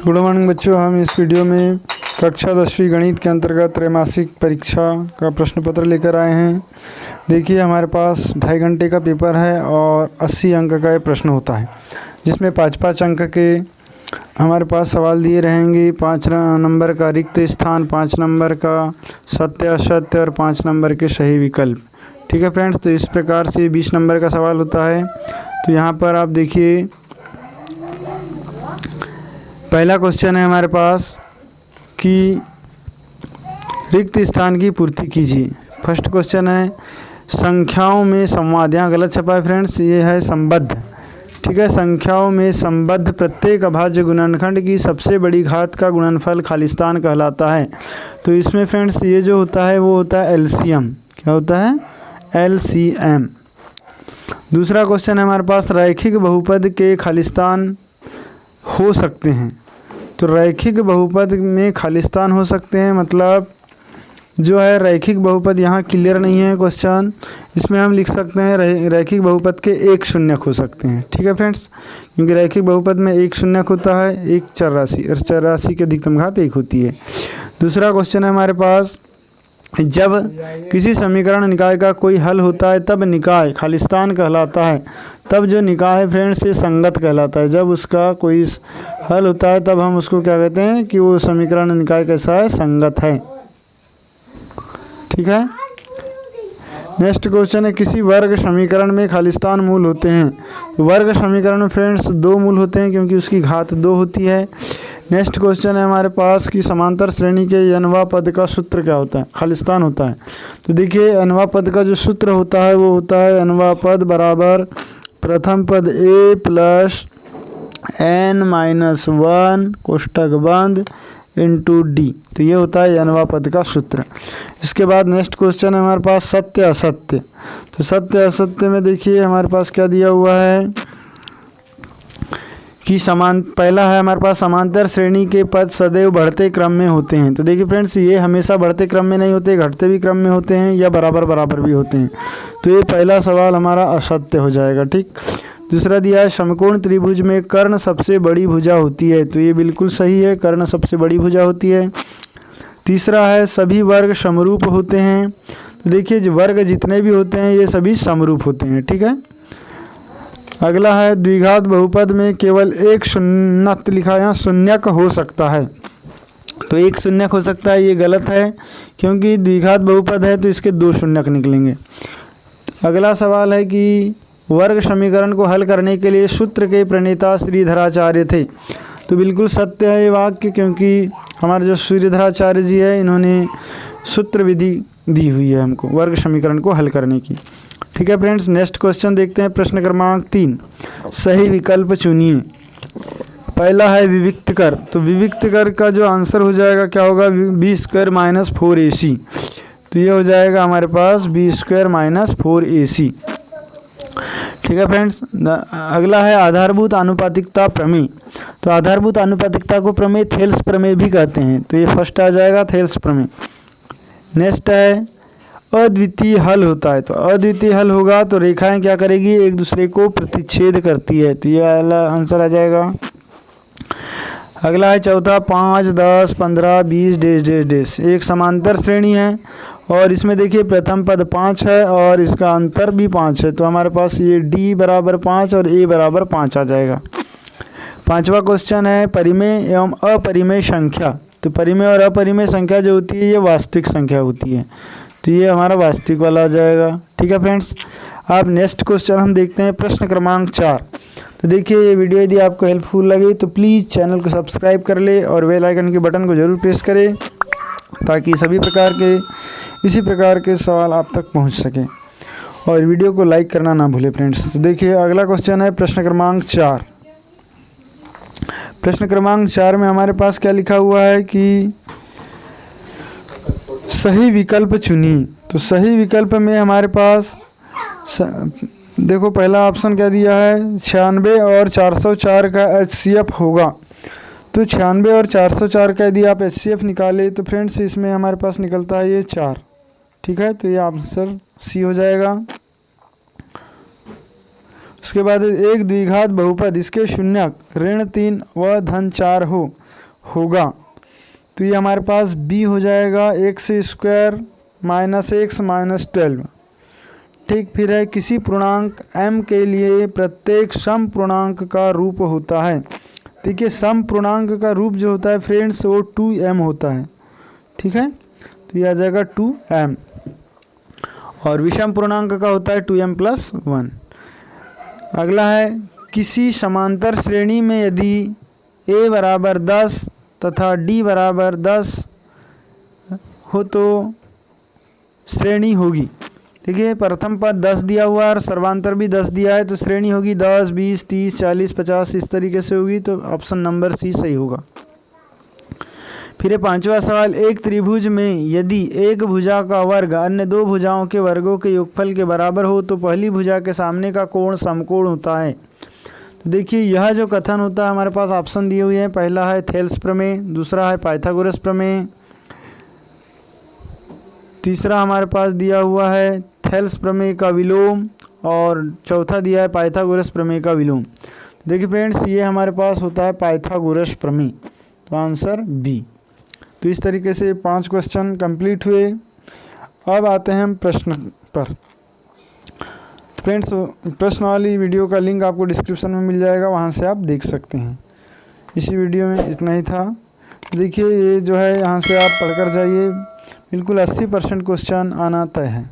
तो good morning बच्चों, हम इस वीडियो में कक्षा 10वीं गणित के अंतर्गत त्रैमासिक परीक्षा का प्रश्न पत्र लेकर आए हैं। देखिए, हमारे पास 2.5 घंटे का पेपर है और 80 अंक का ये प्रश्न होता है, जिसमें 5-5 अंक के हमारे पास सवाल दिए रहेंगे। 5 नंबर का रिक्त स्थान, 5 नंबर का सत्य असत्य और 5 नंबर के सही विकल्प। ठीक है फ्रेंड्स, तो इस प्रकार से 20 नंबर का सवाल होता है। तो यहाँ पर आप देखिए, पहला क्वेश्चन है हमारे पास कि रिक्त स्थान की पूर्ति कीजिए। फर्स्ट क्वेश्चन है संख्याओं में संवाद, यहाँ गलत छपा है फ्रेंड्स, ये है संबद्ध। ठीक है, संख्याओं में संबद्ध प्रत्येक अभाज्य गुणनखंड की सबसे बड़ी घात का गुणनफल खालिस्तान कहलाता है। तो इसमें फ्रेंड्स ये जो होता है वो होता है एलसीएम। क्या होता है? एलसीएम। दूसरा क्वेश्चन है हमारे पास रैखिक बहुपद के खालिस्तान हो सकते हैं। तो रैखिक बहुपद में खालिस्तान हो सकते हैं, मतलब जो है रैखिक बहुपद यहाँ क्लियर नहीं है क्वेश्चन, इसमें हम लिख सकते हैं रैखिक बहुपद के एक शून्यक हो सकते हैं। ठीक है फ्रेंड्स, क्योंकि रैखिक बहुपद में एक शून्यक होता है, एक चरराशि, और चरराशि की अधिकतम घात 1 होती है। दूसरा क्वेश्चन है हमारे पास, जब किसी समीकरण निकाय का कोई हल होता है तब निकाय खालिस्तान कहलाता है। तब जो निकाय है फ्रेंड्स ये संगत कहलाता है। जब उसका कोई हल होता है तब हम उसको क्या कहते हैं कि वो समीकरण निकाय कैसा है? संगत है। ठीक है। नेक्स्ट क्वेश्चन है किसी वर्ग समीकरण में खालिस्तान मूल होते हैं। तो वर्ग समीकरण में फ्रेंड्स 2 मूल होते हैं, क्योंकि उसकी घात 2 होती है। नेक्स्ट क्वेश्चन है हमारे पास कि समांतर श्रेणी के nवां पद का सूत्र क्या होता है? खालिस्तान होता है। तो देखिए, nवां पद का जो सूत्र होता है वो होता है nवां पद बराबर प्रथम पद a प्लस n-1 कोष्टक बंद इंटू डी। तो ये होता है nवां पद का सूत्र। इसके बाद नेक्स्ट क्वेश्चन है हमारे पास सत्य असत्य। तो सत्य असत्य में देखिए हमारे पास क्या दिया हुआ है कि पहला है हमारे पास समांतर श्रेणी के पद सदैव बढ़ते क्रम में होते हैं। तो देखिए फ्रेंड्स, ये हमेशा बढ़ते क्रम में नहीं होते, घटते भी क्रम में होते हैं या बराबर बराबर भी होते हैं। तो ये पहला सवाल हमारा असत्य हो जाएगा। ठीक। दूसरा दिया है समकोण त्रिभुज में कर्ण सबसे बड़ी भुजा होती है। तो ये बिल्कुल सही है, कर्ण सबसे बड़ी भुजा होती है। तीसरा है सभी वर्ग समरूप होते हैं। तो देखिए, जो वर्ग जितने भी होते हैं ये सभी समरूप होते हैं। ठीक है। अगला है द्विघात बहुपद में केवल एक शून्यक लिखा है, यहाँ शून्यक हो सकता है। तो एक शून्यक हो सकता है, ये गलत है, क्योंकि द्विघात बहुपद है तो इसके 2 शून्यक निकलेंगे। अगला सवाल है कि वर्ग समीकरण को हल करने के लिए सूत्र के प्रणेता श्रीधराचार्य थे। तो बिल्कुल सत्य है ये वाक्य, क्योंकि हमारे जो श्रीधराचार्य जी है इन्होंने सूत्र विधि दी हुई है हमको वर्ग समीकरण को हल करने की। ठीक है फ्रेंड्स, नेक्स्ट क्वेश्चन देखते हैं। प्रश्न क्रमांक 3, सही विकल्प चुनिए। पहला है विविक्त कर। तो विविक्त कर का जो आंसर हो जाएगा क्या होगा? b² - 4ac। तो ये हो जाएगा हमारे पास b² - 4ac। ठीक है फ्रेंड्स। अगला है आधारभूत आनुपातिकता प्रमेय। तो आधारभूत आनुपातिकता को प्रमेय थेल्स प्रमेय भी कहते हैं। तो ये फर्स्ट आ जाएगा, थेल्स प्रमेय। नेक्स्ट है अद्वितीय हल होता है। तो अद्वितीय हल होगा तो रेखाएं क्या करेगी? एक दूसरे को प्रतिच्छेद करती है। तो ये वाला आंसर आ जाएगा। अगला है चौथा 5, 10, 15, 20 डैश डैश डैश। एक समांतर श्रेणी है और इसमें देखिए प्रथम पद 5 है और इसका अंतर भी 5 है। तो हमारे पास ये d बराबर 5 और a बराबर 5 आ जाएगा। पांचवा क्वेश्चन है परिमेय एवं अपरिमेय संख्या। तो परिमेय और अपरिमेय संख्या जो होती है ये वास्तविक संख्या होती है। तो ये हमारा वास्तविक वाला आ जाएगा। ठीक है फ्रेंड्स। अब नेक्स्ट क्वेश्चन हम देखते हैं, प्रश्न क्रमांक 4। तो देखिए, ये वीडियो यदि आपको हेल्पफुल लगे तो प्लीज़ चैनल को सब्सक्राइब कर ले और बेल आइकन के बटन को ज़रूर प्रेस करें, ताकि सभी प्रकार के इसी प्रकार के सवाल आप तक पहुंच सकें। और वीडियो को लाइक करना ना भूलें फ्रेंड्स। तो देखिए, अगला क्वेश्चन है प्रश्न क्रमांक 4। प्रश्न क्रमांक 4 में हमारे पास क्या लिखा हुआ है कि सही विकल्प चुनिए। तो सही विकल्प में हमारे पास देखो, पहला ऑप्शन क्या दिया है? 96 और 404 का HCF होगा। तो 96 और 404 का यदि आप HCF निकाले तो फ्रेंड्स इसमें हमारे पास निकलता है ये 4। ठीक है, तो ये आंसर सी हो जाएगा। उसके बाद एक द्विघात बहुपद इसके शून्यक ऋण 3 व धन 4 होगा, तो ये हमारे पास b हो जाएगा x square minus x minus 12। ठीक, फिर है किसी पूर्णांक m के लिए प्रत्येक सम पूर्णांक का रूप होता है। देखिए सम पूर्णांक का रूप जो होता है फ्रेंड्स वो 2m होता है। ठीक है, तो ये आ जाएगा 2m, और विषम पूर्णांक का होता है 2m प्लस 1। अगला है किसी समांतर श्रेणी में यदि a बराबर 10 तथा d बराबर 10 हो तो श्रेणी होगी। देखिए प्रथम पद 10 दिया हुआ है और सर्वांतर भी 10 दिया है, तो श्रेणी होगी 10, 20, 30, 40, 50 इस तरीके से होगी, तो ऑप्शन नंबर सी सही होगा। फिर 5वां सवाल, एक त्रिभुज में यदि एक भुजा का वर्ग अन्य दो भुजाओं के वर्गों के योगफल के बराबर हो तो पहली भुजा के सामने का कोण समकोण होता है। तो देखिए यह जो कथन होता है हमारे पास ऑप्शन दिए हुए हैं, पहला है थेल्स प्रमेय, दूसरा है पाइथागोरस प्रमेय, तीसरा हमारे पास दिया हुआ है थेल्स प्रमेय का विलोम, और चौथा दिया है पाइथागोरस प्रमेय का विलोम। देखिए फ्रेंड्स ये हमारे पास होता है पाइथागोरस प्रमेय, तो आंसर बी। तो इस तरीके से 5 क्वेश्चन कंप्लीट हुए। अब आते हैं हम प्रश्न पर। फ्रेंड्स प्रश्न वाली वीडियो का लिंक आपको डिस्क्रिप्शन में मिल जाएगा, वहाँ से आप देख सकते हैं। इसी वीडियो में इतना ही था। देखिए ये जो है यहाँ से आप पढ़कर जाइए, बिल्कुल 80% क्वेश्चन आना तय है।